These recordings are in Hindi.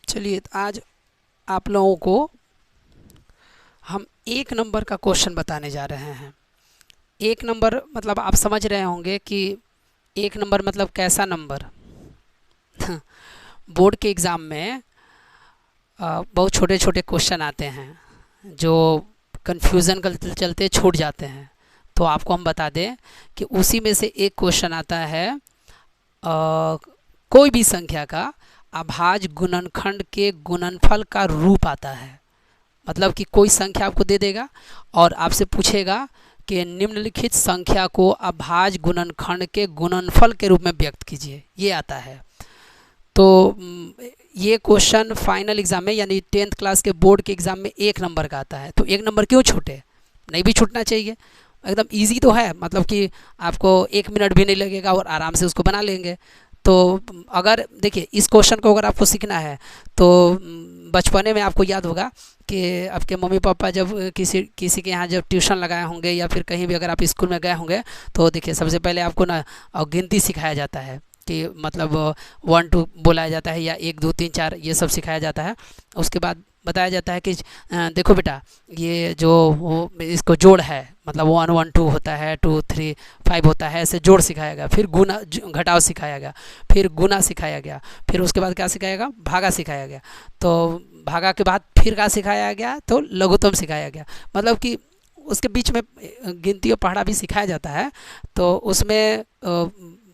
चलिए आज आप लोगों को हम एक नंबर का क्वेश्चन बताने जा रहे हैं। एक नंबर मतलब आप समझ रहे होंगे कि एक नंबर मतलब कैसा नंबर। बोर्ड के एग्ज़ाम में बहुत छोटे छोटे क्वेश्चन आते हैं जो कन्फ्यूज़न के चलते छूट जाते हैं। तो आपको हम बता दें कि उसी में से एक क्वेश्चन आता है कोई भी संख्या का अभाज्य गुणनखंड के गुणनफल का रूप आता है। मतलब कि कोई संख्या आपको दे देगा और आपसे पूछेगा कि निम्नलिखित संख्या को अभाज्य गुणनखंड के गुणनफल के रूप में व्यक्त कीजिए, ये आता है। तो ये क्वेश्चन फाइनल एग्ज़ाम में यानी 10th क्लास के बोर्ड के एग्ज़ाम में एक नंबर का आता है। तो एक नंबर क्यों छूटे, नहीं भी छूटना चाहिए। एकदम इजी तो है, मतलब कि आपको 1 मिनट भी नहीं लगेगा और आराम से उसको बना लेंगे। तो अगर देखिए इस क्वेश्चन को अगर आपको सीखना है तो बचपने में आपको याद होगा कि आपके मम्मी पापा जब किसी के यहाँ जब ट्यूशन लगाए होंगे या फिर कहीं भी अगर आप स्कूल में गए होंगे तो देखिए सबसे पहले आपको ना गिनती सिखाया जाता है कि मतलब 1 2 बोलाया जाता है या 1 2 3 4 ये सब सिखाया जाता है। उसके बाद बताया जाता है कि देखो बेटा ये जो इसको जोड़ है, मतलब 1 1 2 होता है, 2 3 5 होता है, ऐसे जोड़ सिखाया गया। फिर गुना घटाव सिखाया गया, फिर गुना सिखाया गया, फिर उसके बाद क्या सिखाया गया, भागा सिखाया गया। तो भागा के बाद फिर क्या सिखाया गया, तो लघुत्तम सिखाया गया। मतलब कि उसके बीच में गिनती और पढ़ा भी सिखाया जाता है। तो उसमें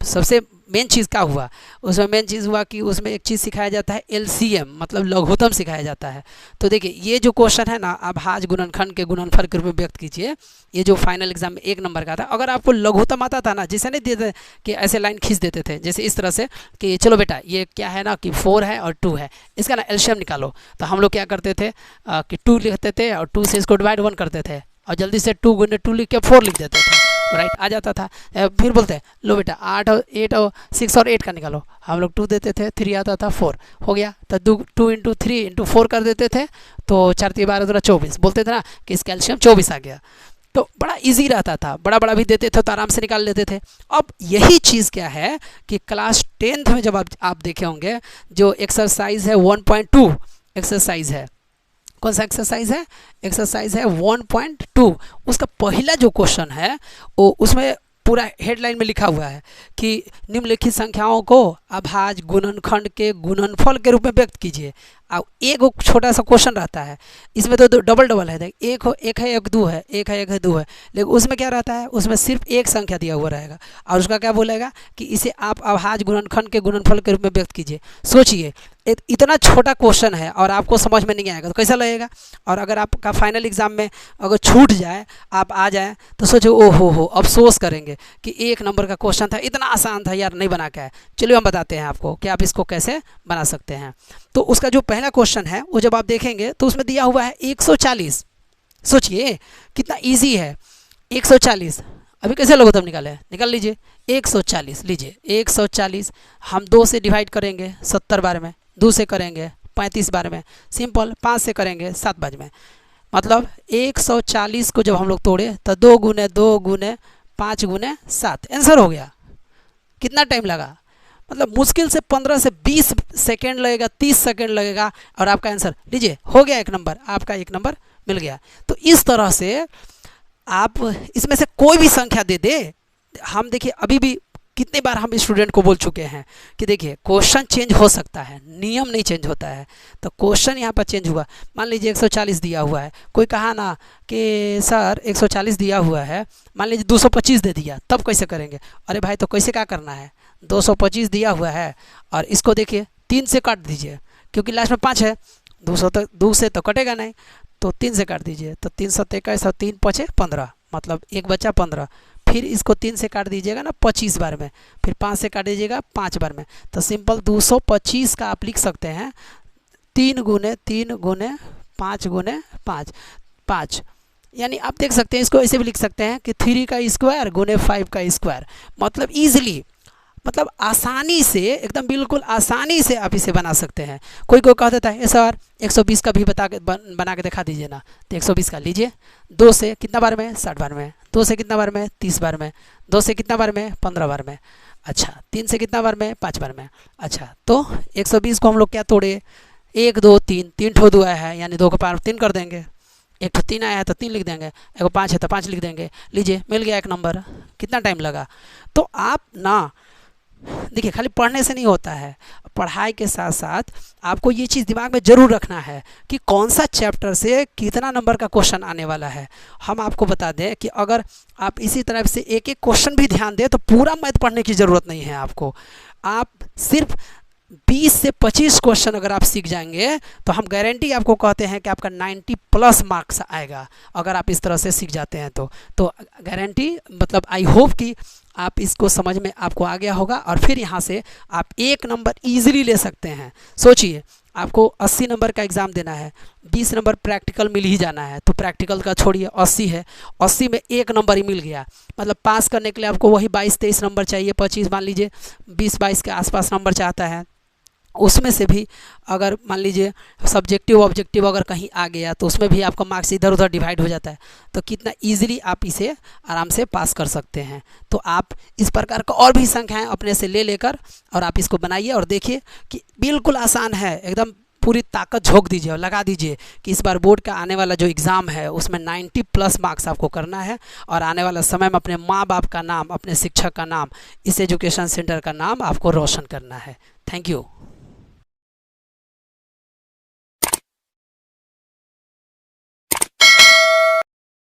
सबसे मेन चीज़ क्या हुआ, उसमें मेन चीज़ हुआ कि उसमें एक चीज़ सिखाया जाता है LCM, मतलब लघुत्तम सिखाया जाता है। तो देखिए ये जो क्वेश्चन है ना, अभाज्य गुणनखंड के गुणनफल के रूप में व्यक्त कीजिए, ये जो फाइनल एग्जाम में 1 नंबर का था। अगर आपको लघुत्तम आता था ना, जिसे नहीं देते कि ऐसे लाइन खींच देते थे जैसे इस तरह से कि चलो बेटा ये क्या है ना कि 4 है और 2 है, इसका ना LCM निकालो। तो हम लोग क्या करते थे कि 2 लिखते थे और 2 से इसको डिवाइड 1 करते थे और जल्दी से 2 गुने 2 लिख के 4 लिख देते थे, राइट आ जाता था। फिर बोलते हैं लो बेटा 8 और 8 और 6 और 8 का निकालो, हम लोग 2 देते थे, 3 आता था 4 हो गया। तो 2 इंटू 3 इंटू 4 कर देते थे, तो 4 3 12 24 बोलते थे ना कि इसका एलसीएम 24 आ गया। तो बड़ा इजी रहता था, बड़ा बड़ा भी देते थे तो आराम से निकाल लेते थे। अब यही चीज़ क्या है कि क्लास 10th में जब आप देखे होंगे जो एक्सरसाइज है 1.2 एक्सरसाइज है, कौन सा एक्सरसाइज है, एक्सरसाइज है 1.2। उसका पहला जो क्वेश्चन है वो उसमें पूरा हेडलाइन में लिखा हुआ है कि निम्नलिखित संख्याओं को अभाज्य गुणनखंड के गुणनफल के रूप में व्यक्त कीजिए। अब एक छोटा सा क्वेश्चन रहता है, इसमें तो डबल डबल है, एक है 1 2 है, एक है 1 है 2 है, लेकिन उसमें क्या रहता है, उसमें सिर्फ एक संख्या दिया हुआ रहेगा और उसका क्या बोलेगा कि इसे आप अभाज्य गुणनखंड के गुणनफल के रूप में व्यक्त कीजिए। सोचिए इतना छोटा क्वेश्चन है और आपको समझ में नहीं आएगा तो कैसा लगेगा। और अगर आपका फाइनल एग्जाम में अगर छूट जाए, आप आ जाए तो सोचो ओ हो अफसोस करेंगे कि 1 नंबर का क्वेश्चन था, इतना आसान था यार, नहीं बना के आए। चलिए हम बताते हैं आपको कि आप इसको कैसे बना सकते हैं। तो उसका जो पहला क्वेश्चन है वो जब आप देखेंगे तो उसमें दिया हुआ है 140। सोचिए कितना इजी है 140। अभी कैसे लघुत्तम निकाले, निकाल लीजिए 140, लीजिए 140 हम 2 से डिवाइड करेंगे 70 बार में, 2 से करेंगे 35 बार में, सिंपल 5 से करेंगे 7 बार में। मतलब 140 को जब हम लोग तोड़े तो 2 गुने 2 गुने 5 गुने 7 आंसर हो गया। कितना टाइम लगा, मतलब मुश्किल से 15 से 20 सेकेंड लगेगा, 30 सेकेंड लगेगा और आपका आंसर लीजिए हो गया 1 नंबर, आपका 1 नंबर मिल गया। तो इस तरह से आप इसमें से कोई भी संख्या दे दे। हम देखिए अभी भी कितनी बार हम स्टूडेंट को बोल चुके हैं कि देखिए क्वेश्चन चेंज हो सकता है, नियम नहीं चेंज होता है। तो क्वेश्चन यहाँ पर चेंज हुआ, मान लीजिए 140 दिया हुआ है, कोई कहा ना कि सर 140 दिया हुआ है, मान लीजिए 225 दे दिया, तब कैसे करेंगे। अरे भाई तो कैसे क्या करना है, 225 दिया हुआ है और इसको देखिए 3 से काट दीजिए क्योंकि लास्ट में 5 है, 2 से तो कटेगा नहीं, तो 3 से काट दीजिए। तो 3 7 21 और 3 5 15, मतलब 1 बचा 15। फिर इसको 3 से काट दीजिएगा ना 25 बार में, फिर 5 से काट दीजिएगा 5 बार में। तो सिंपल 225 का आप लिख सकते हैं 3 गुने 3 गुने 5 गुने 5 5, यानी आप देख सकते हैं इसको ऐसे भी लिख सकते हैं कि 3 का स्क्वायर गुने 5 का स्क्वायर। मतलब ईजिली, मतलब आसानी से, एकदम बिल्कुल आसानी से आप इसे बना सकते हैं। कोई कह देता है सर 120 का भी बना के दिखा दीजिए ना, तो 120 का लीजिए 2 से कितना बार में 60 बार में, 2 से कितना बार में 30 बार में, 2 से कितना बार में 15 बार में, अच्छा 3 से कितना बार में 5 बार में। अच्छा तो 120 को हम लोग क्या तोड़े, 1 2 3, 3 ठो 2 आया है यानी 2 के पावर 3 कर देंगे। एक ठो 3 आया है तो 3 लिख देंगे, एक 5 है तो 5 लिख देंगे। लीजिए मिल गया एक नंबर। कितना टाइम लगा? तो आप ना देखिए खाली पढ़ने से नहीं होता है, पढ़ाई के साथ साथ आपको ये चीज़ दिमाग में ज़रूर रखना है कि कौन सा चैप्टर से कितना नंबर का क्वेश्चन आने वाला है। हम आपको बता दें कि अगर आप इसी तरह से एक एक क्वेश्चन भी ध्यान दें तो पूरा मैथ पढ़ने की ज़रूरत नहीं है आपको। आप सिर्फ 20 से 25 क्वेश्चन अगर आप सीख जाएंगे तो हम गारंटी आपको कहते हैं कि आपका 90+ मार्क्स आएगा अगर आप इस तरह से सीख जाते हैं तो गारंटी मतलब आई होप कि आप इसको समझ में आपको आ गया होगा और फिर यहाँ से आप 1 नंबर ईजिली ले सकते हैं। सोचिए आपको 80 नंबर का एग्ज़ाम देना है, 20 नंबर प्रैक्टिकल मिल ही जाना है, तो प्रैक्टिकल का छोड़िए 80 है, 80 में 1 नंबर ही मिल गया, मतलब पास करने के लिए आपको वही 22-23 नंबर चाहिए, 25 मान लीजिए 20-22 के आसपास नंबर चाहता है। उसमें से भी अगर मान लीजिए सब्जेक्टिव ऑब्जेक्टिव अगर कहीं आ गया तो उसमें भी आपका मार्क्स इधर उधर डिवाइड हो जाता है, तो कितना इजीली आप इसे आराम से पास कर सकते हैं। तो आप इस प्रकार का और भी संख्याएं अपने से ले लेकर और आप इसको बनाइए और देखिए कि बिल्कुल आसान है, एकदम पूरी ताकत झोंक दीजिए और लगा दीजिए कि इस बार बोर्ड का आने वाला जो एग्ज़ाम है उसमें 90+ मार्क्स आपको करना है और आने वाला समय में अपने माँ बाप का नाम, अपने शिक्षक का नाम, इस एजुकेशन सेंटर का नाम आपको रोशन करना है। Thank you.